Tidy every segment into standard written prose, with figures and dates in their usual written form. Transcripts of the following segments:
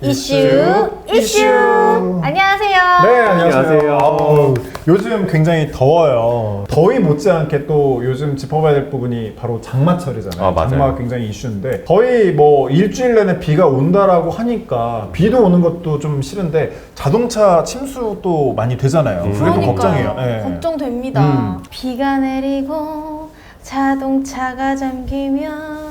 이슈. 안녕하세요. 네, 안녕하세요. 요즘 굉장히 더워요. 더위 못지않게 또 요즘 짚어봐야 될 부분이 바로 장마철이잖아요. 맞아요. 장마가 굉장히 이슈인데 거의 뭐 일주일 내내 비가 온다라고 하니까 비도 오는 것도 좀 싫은데 자동차 침수도 많이 되잖아요. 그게 또 그러니까요. 걱정이에요. 네. 걱정됩니다. 비가 내리고 자동차가 잠기면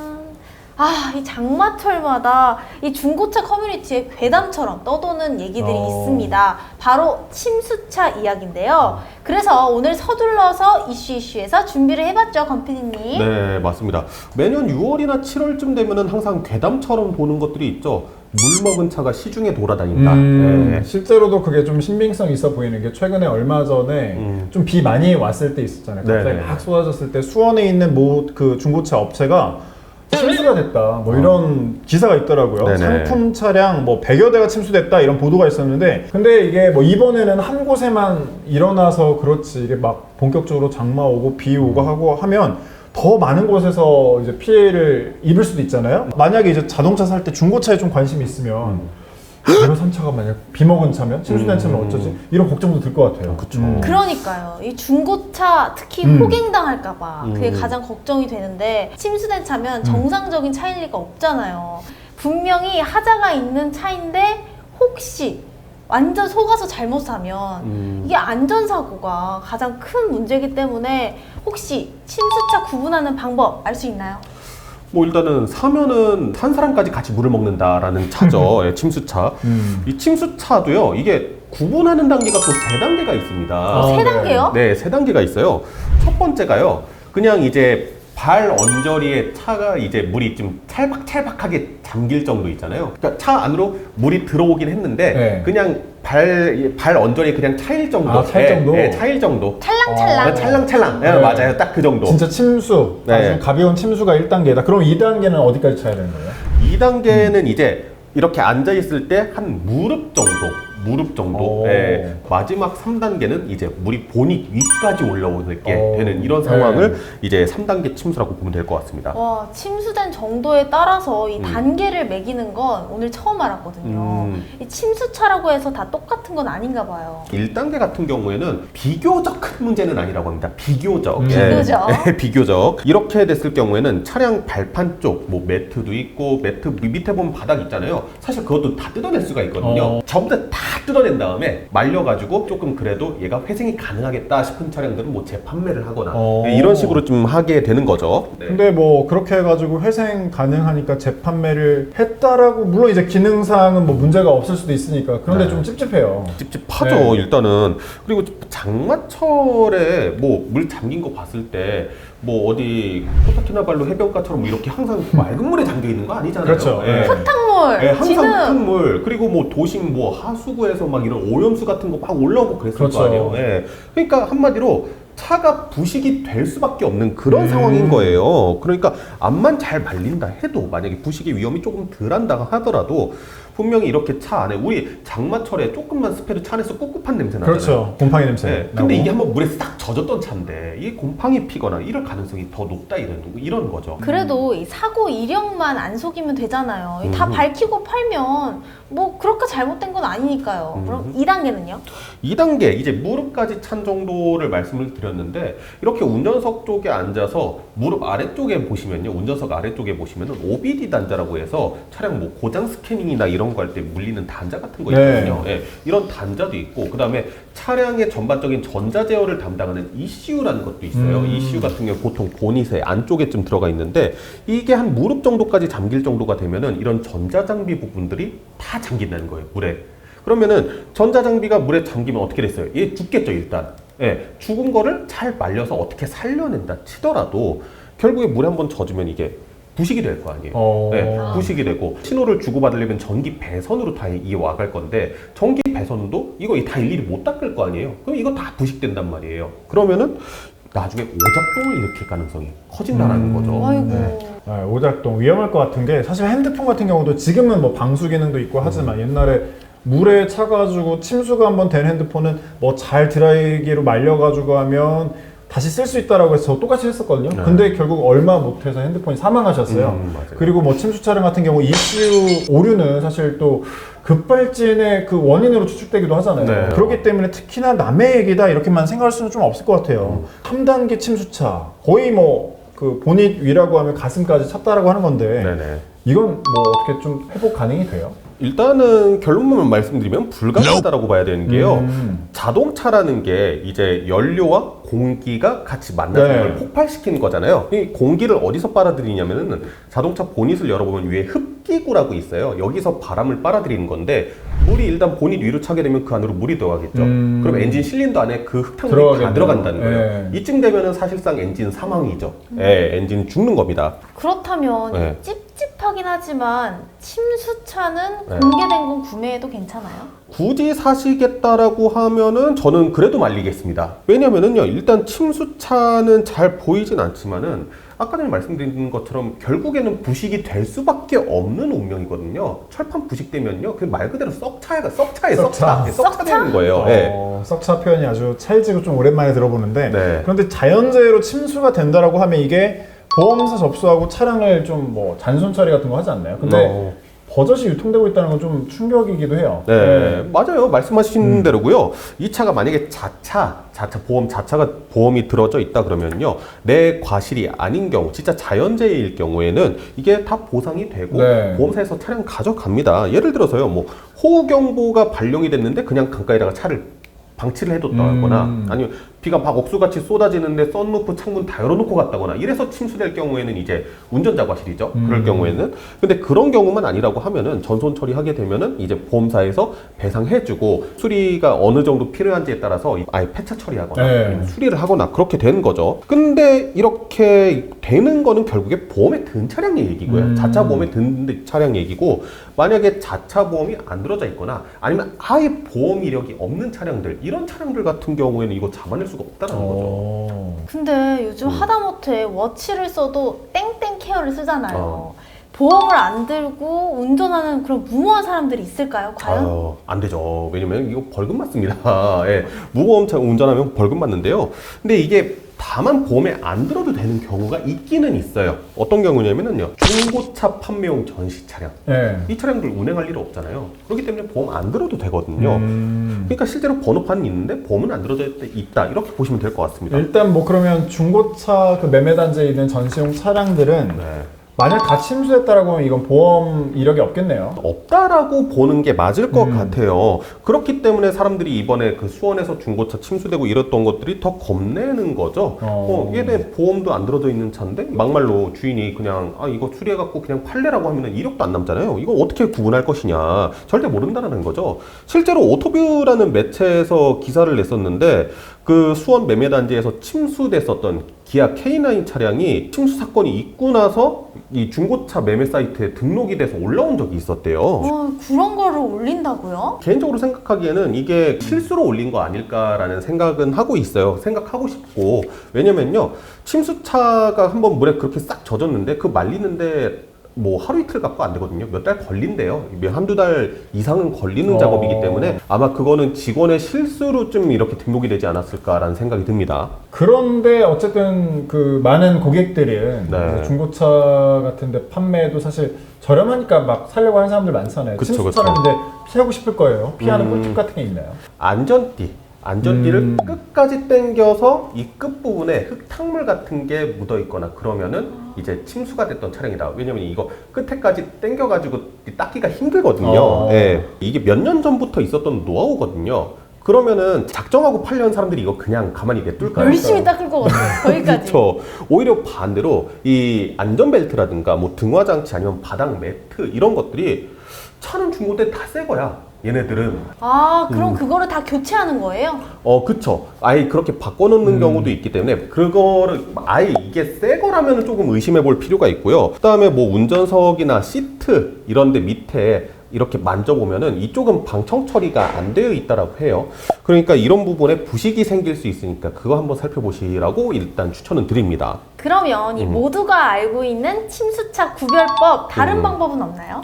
이 장마철마다 이 중고차 커뮤니티에 괴담처럼 떠도는 얘기들이 있습니다. 바로 침수차 이야기인데요. 그래서 오늘 서둘러서 이슈에서 준비를 해봤죠, 건피디님. 네, 맞습니다. 매년 6월이나 7월쯤 되면은 항상 괴담처럼 도는 것들이 있죠. 물 먹은 차가 시중에 돌아다닌다. 네. 실제로도 그게 좀 신빙성 있어 보이는 게 최근에 얼마 전에 좀 비 많이 왔을 때 있었잖아요. 갑자기 네네. 막 쏟아졌을 때 수원에 있는 그 중고차 업체가 침수가 됐다 뭐 이런 기사가 있더라고요. 네네. 상품 차량 뭐 100여 대가 침수됐다 이런 보도가 있었는데 근데 이게 뭐 이번에는 한 곳에만 일어나서 그렇지 이게 막 본격적으로 장마 오고 비 오고 하고 하면 더 많은 곳에서 이제 피해를 입을 수도 있잖아요. 만약에 이제 자동차 살 때 중고차에 좀 관심이 있으면 내가 산 차가 만약 비 먹은 차면 침수된 차면 어쩌지? 이런 걱정도 들 것 같아요. 그쵸. 그러니까요. 이 중고차 특히 호갱당할까봐 그게 가장 걱정이 되는데 침수된 차면 정상적인 차일 리가 없잖아요. 분명히 하자가 있는 차인데 혹시 완전 속아서 잘못 사면 이게 안전사고가 가장 큰 문제이기 때문에 혹시 침수차 구분하는 방법 알 수 있나요? 뭐 일단은 사면은 한 사람까지 같이 물을 먹는다라는 차죠. 예, 침수차. 이 침수차도요. 이게 구분하는 단계가 또 세 단계가 있습니다. 세 네. 단계요? 네, 세 단계가 있어요. 첫 번째가요. 그냥 이제 발 언저리에 차가 이제 물이 좀 찰박찰박하게 잠길 정도 있잖아요. 그러니까 차 안으로 물이 들어오긴 했는데 네. 그냥 발 언저리에 그냥 차일 정도. 차일 정도? 네, 차일 정도. 찰랑찰랑. 찰랑찰랑. 네, 네. 맞아요. 딱 그 정도. 진짜 침수, 네. 아주 가벼운 침수가 1단계다. 그럼 2단계는 어디까지 차야 되는 거예요? 2단계는 이제 이렇게 앉아 있을 때 한 무릎 정도. 오. 예. 마지막 3단계는 이제 물이 본인 위까지 올라오게 오. 되는 이런 상황을 이제 3단계 침수라고 보면 될 것 같습니다. 와, 침수된 정도에 따라서 이 단계를 매기는 건 오늘 처음 알았거든요. 이 침수차라고 해서 다 똑같은 건 아닌가 봐요. 1단계 같은 경우에는 비교적 큰 문제는 아니라고 합니다. 비교적. 비교적. 예, 비교적. 이렇게 됐을 경우에는 차량 발판 쪽, 뭐 매트도 있고, 매트 밑에 보면 바닥 있잖아요. 사실 그것도 다 뜯어낼 수가 있거든요. 전부 다 뜯어낸 다음에 말려가지고 조금 그래도 얘가 회생이 가능하겠다 싶은 차량들은 뭐 재판매를 하거나 네, 이런 식으로 좀 하게 되는 거죠. 네. 근데 뭐 그렇게 해가지고 회생 가능하니까 재판매를 했다라고 물론 이제 기능상은 뭐 문제가 없을 수도 있으니까 그런데 네. 좀 찝찝해요. 찝찝하죠, 네. 일단은. 그리고 장마철에 뭐 물 잠긴 거 봤을 때 뭐 어디 코타키나발루 해변가처럼 이렇게 항상 맑은 물에 잠겨 있는 거 아니잖아요. 그렇죠. 예. 흙탕물, 예, 항상 진흙. 흙탕물, 그리고 뭐 도심 뭐 하수구에서 막 이런 오염수 같은 거 막 올라오고 그랬을 그렇죠. 거 아니에요. 예. 그러니까 한마디로 차가 부식이 될 수밖에 없는 그런 상황인 거예요. 그러니까 앞만 잘 말린다 해도 만약에 부식의 위험이 조금 덜한다 하더라도 분명히 이렇게 차 안에 우리 장마철에 조금만 습해도 차 안에서 꿉꿉한 냄새 나잖아요. 그렇죠. 곰팡이 냄새. 네. 근데 이게 한번 물에 싹 젖었던 차인데 이게 곰팡이 피거나 이럴 가능성이 더 높다 이런 거죠. 그래도 이 사고 이력만 안 속이면 되잖아요. 다 밝히고 팔면 뭐 그렇게 잘못된 건 아니니까요. 그럼 2단계는요? 2단계 이제 무릎까지 찬 정도를 말씀을 드렸는데 이렇게 운전석 쪽에 앉아서 무릎 아래쪽에 보시면요. 운전석 아래쪽에 보시면은 OBD 단자라고 해서 차량 뭐 고장 스캐닝이나 이런 거 할 때 물리는 단자 같은 거 있거든요. 예, 이런 단자도 있고 그다음에 차량의 전반적인 전자 제어를 담당하는 ECU라는 것도 있어요. ECU 같은 경우 보통 보닛의 안쪽에 좀 들어가 있는데 이게 한 무릎 정도까지 잠길 정도가 되면은 이런 전자 장비 부분들이 다 잠긴다는 거예요, 물에. 그러면은 전자장비가 물에 잠기면 어떻게 됐어요? 얘 죽겠죠, 일단. 예, 죽은 거를 잘 말려서 어떻게 살려낸다 치더라도 결국에 물에 한번 젖으면 이게 부식이 될 거 아니에요. 예, 부식이 되고 신호를 주고받으려면 전기 배선으로 다 이어와갈 건데 전기 배선도 이거 다 일일이 못 닦을 거 아니에요. 그럼 이거 다 부식된단 말이에요. 그러면은 나중에 오작동을 일으킬 가능성이 커진다는 거죠. 아이고. 네. 오작동 위험할 것 같은 게 사실 핸드폰 같은 경우도 지금은 뭐 방수 기능도 있고 하지만 옛날에 물에 차가지고 침수가 한번 된 핸드폰은 뭐 잘 드라이기로 말려가지고 하면 다시 쓸 수 있다라고 해서 똑같이 했었거든요. 네. 근데 결국 얼마 못해서 핸드폰이 사망하셨어요. 맞아요. 그리고 뭐 침수 차량 같은 경우 이슈 오류는 사실 또 급발진의 그 원인으로 추측되기도 하잖아요. 네. 그렇기 때문에 특히나 남의 얘기다 이렇게만 생각할 수는 좀 없을 것 같아요. 3단계 침수차 거의 뭐 그 본닛 위라고 하면 가슴까지 찼다라고 하는 건데 네네. 이건 뭐 어떻게 좀 회복 가능이 돼요? 일단은 결론만 말씀드리면 불가능하다라고 봐야 되는 게요. 자동차라는 게 이제 연료와 공기가 같이 만나서 네. 이걸 폭발시키는 거잖아요. 이 공기를 어디서 빨아들이냐면은 자동차 보닛을 열어보면 위에 흡기구라고 있어요. 여기서 바람을 빨아들이는 건데 물이 일단 보닛 위로 차게 되면 그 안으로 물이 들어가겠죠. 그럼 엔진 실린더 안에 그 흙탕물이 다 들어간다는 거예요. 네. 이쯤 되면은 사실상 엔진 사망이죠. 예, 엔진 죽는 겁니다. 그렇다면 네. 찝찝하긴 하지만 침수차는 네. 공개된 건 구매해도 괜찮아요? 굳이 사시겠다라고 하면은 저는 그래도 말리겠습니다. 왜냐면은요, 일단 침수차는 잘 보이진 않지만은 아까 전에 말씀드린 것처럼 결국에는 부식이 될 수밖에 없는 운명이거든요. 철판 부식되면요, 그 말 그대로 썩차가 썩차 되는 거예요. 네. 썩차 표현이 아주 찰지고 좀 오랜만에 들어보는데 네. 그런데 자연재해로 침수가 된다라고 하면 이게 보험사 접수하고 차량을 좀 뭐 잔손 처리 같은 거 하지 않나요? 근데 버젓이 유통되고 있다는 건 좀 충격이기도 해요. 네, 맞아요. 말씀하신 대로고요. 이 차가 만약에 자차가 보험이 들어져 있다 그러면요, 내 과실이 아닌 경우, 진짜 자연재해일 경우에는 이게 다 보상이 되고 네. 보험사에서 차량 가져갑니다. 예를 들어서요, 뭐 호우경보가 발령이 됐는데 그냥 강가에다가 차를 방치를 해뒀다거나 아니면 비가 막 억수같이 쏟아지는데 썬루프 창문 다 열어놓고 갔다거나 이래서 침수될 경우에는 이제 운전자 과실이죠. 그럴 경우에는. 근데 그런 경우만 아니라고 하면은 전손 처리하게 되면은 이제 보험사에서 배상해주고 수리가 어느 정도 필요한지에 따라서 아예 폐차 처리하거나 네. 아니면 수리를 하거나 그렇게 되는 거죠. 근데 이렇게 되는 거는 결국에 보험에 든 차량 얘기고요. 자차 보험에 든 차량 얘기고, 만약에 자차 보험이 안 들어져 있거나 아니면 아예 보험 이력이 없는 차량들, 이런 차량들 같은 경우에는 이거 잡아낼 수가 없다는 거죠. 근데 요즘 하다못해 워치를 써도 땡땡 케어를 쓰잖아요. 보험을 안 들고 운전하는 그런 무모한 사람들이 있을까요? 과연? 안 되죠. 왜냐면 이거 벌금 맞습니다. 예, 무보험차 운전하면 벌금 맞는데요. 근데 이게 다만 보험에 안 들어도 되는 경우가 있기는 있어요. 어떤 경우냐면요, 중고차 판매용 전시 차량. 네. 이 차량들 운행할 일 없잖아요. 그렇기 때문에 보험 안 들어도 되거든요. 그러니까 실제로 번호판은 있는데 보험은 안 들어져 있다, 이렇게 보시면 될 것 같습니다. 일단 뭐 그러면 중고차 그 매매 단지에 있는 전시용 차량들은 네. 만약 다 침수했다라고 하면 이건 보험 이력이 없겠네요. 없다라고 보는 게 맞을 것 같아요. 그렇기 때문에 사람들이 이번에 그 수원에서 중고차 침수되고 이랬던 것들이 더 겁내는 거죠. 얘네 보험도 안 들어져 있는 차인데 막말로 주인이 그냥 이거 수리해갖고 그냥 팔래라고 하면은 이력도 안 남잖아요. 이거 어떻게 구분할 것이냐, 절대 모른다는 거죠. 실제로 오토뷰라는 매체에서 기사를 냈었는데, 그 수원 매매단지에서 침수됐었던 기아 K9 차량이 침수 사건이 있고 나서 이 중고차 매매 사이트에 등록이 돼서 올라온 적이 있었대요. 그런 거를 올린다고요? 개인적으로 생각하기에는 이게 실수로 올린 거 아닐까라는 생각은 하고 있어요. 생각하고 싶고. 왜냐면요, 침수차가 한번 물에 그렇게 싹 젖었는데 그 말리는데 뭐 하루 이틀 갖고 안 되거든요. 몇 달 걸린대요. 한두 달 이상은 걸리는 작업이기 때문에 아마 그거는 직원의 실수로 좀 이렇게 등록이 되지 않았을까라는 생각이 듭니다. 그런데 어쨌든 그 많은 고객들은 네. 중고차 같은데 판매도 사실 저렴하니까 막 사려고 하는 사람들 많잖아요. 그쵸, 침수차를 그쵸. 근데 피하고 싶을 거예요. 피하는 꿀팁 같은 게 있나요? 안전띠를 끝까지 당겨서 이 끝부분에 흙탕물 같은 게 묻어 있거나 그러면은 이제 침수가 됐던 차량이다. 왜냐면 이거 끝에까지 당겨가지고 닦기가 힘들거든요. 예. 이게 몇 년 전부터 있었던 노하우거든요. 그러면은 작정하고 팔려는 사람들이 이거 그냥 가만히 냅둘까요? 열심히 닦을 것 같아요. 거기까지. 그렇죠. 오히려 반대로 이 안전벨트라든가 뭐 등화장치 아니면 바닥 매트 이런 것들이 차는 중고인데 다 새 거야. 얘네들은. 그럼 그거를 다 교체하는 거예요? 그쵸. 아예 그렇게 바꿔놓는 경우도 있기 때문에 그거를 아예 이게 새 거라면 조금 의심해 볼 필요가 있고요. 그 다음에 뭐 운전석이나 시트 이런 데 밑에 이렇게 만져보면은 이쪽은 방청 처리가 안 되어 있다라고 해요. 그러니까 이런 부분에 부식이 생길 수 있으니까 그거 한번 살펴보시라고 일단 추천은 드립니다. 그러면 이 모두가 알고 있는 침수차 구별법 다른 방법은 없나요?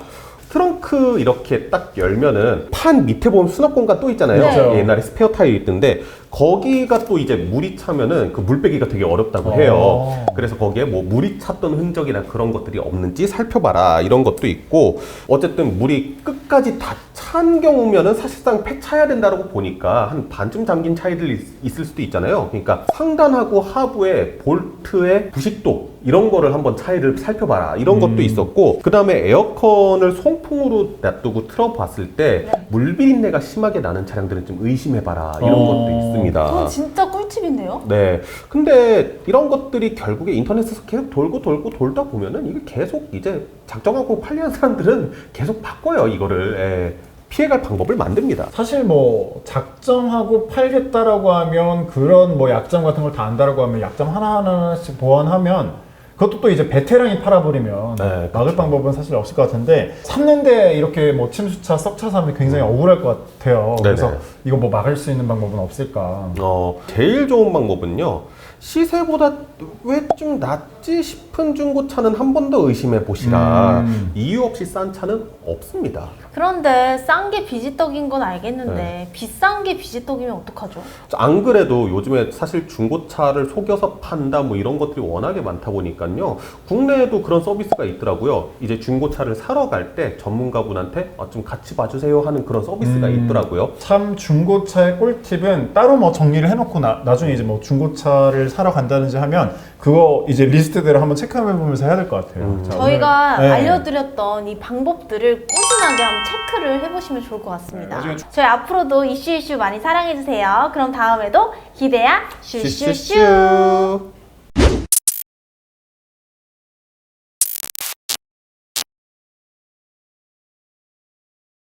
트렁크 이렇게 딱 열면은 판 밑에 보면 수납 공간 또 있잖아요. 네. 옛날에 스페어 타일 있던데 거기가 또 이제 물이 차면은 그 물 빼기가 되게 어렵다고 해요. 그래서 거기에 뭐 물이 찼던 흔적이나 그런 것들이 없는지 살펴봐라 이런 것도 있고, 어쨌든 물이 끝까지 다 찬 경우면은 사실상 폐차해야 된다고 보니까 한 반쯤 잠긴 차이들이 있을 수도 있잖아요. 그러니까 상단하고 하부의 볼트의 부식도 이런 거를 한번 차이를 살펴봐라 이런 것도 있었고, 그 다음에 에어컨을 송풍으로 놔두고 틀어봤을 때 물비린내가 심하게 나는 차량들은 좀 의심해봐라 이런 것도 있습니다. 그건 진짜 꿀팁인데요? 네. 근데 이런 것들이 결국에 인터넷에서 계속 돌고 돌다 보면은 이게 계속 이제 작정하고 판매한 사람들은 계속 바꿔요. 이거를. 예. 피해갈 방법을 만듭니다. 사실 뭐 작정하고 팔겠다라고 하면 그런 뭐 약점 같은 걸 다 안다라고 하면 약점 하나하나씩 보완하면 그것도 또 이제 베테랑이 팔아버리면 네, 막을 방법은 사실 없을 것 같은데, 샀는데 이렇게 뭐 침수차 썩차 사면 굉장히 억울할 것 같아요. 그래서 네네. 이거 뭐 막을 수 있는 방법은 없을까? 제일 좋은 방법은요. 시세보다 왜 좀 낫지 싶은 중고차는 한 번 더 의심해 보시라. 이유 없이 싼 차는 없습니다. 그런데 싼 게 비지떡인 건 알겠는데 네. 비싼 게 비지떡이면 어떡하죠? 안 그래도 요즘에 사실 중고차를 속여서 판다 뭐 이런 것들이 워낙에 많다 보니까요. 국내에도 그런 서비스가 있더라고요. 이제 중고차를 사러 갈 때 전문가분한테 좀 같이 봐주세요 하는 그런 서비스가 있더라고요. 참 중고차의 꿀팁은 따로 뭐 정리를 해놓고 나중에 이제 뭐 중고차를 사러 간다든지 하면 그거 이제 리스트대로 한번 체크해보면서 해야 될 것 같아요. 자, 저희가 오늘, 네. 알려드렸던 이 방법들을 꾸준하게 한번 체크를 해보시면 좋을 것 같습니다. 저희 앞으로도 이슈 많이 사랑해주세요. 그럼 다음에도 기대야 슈슈슈. 슈슈슈.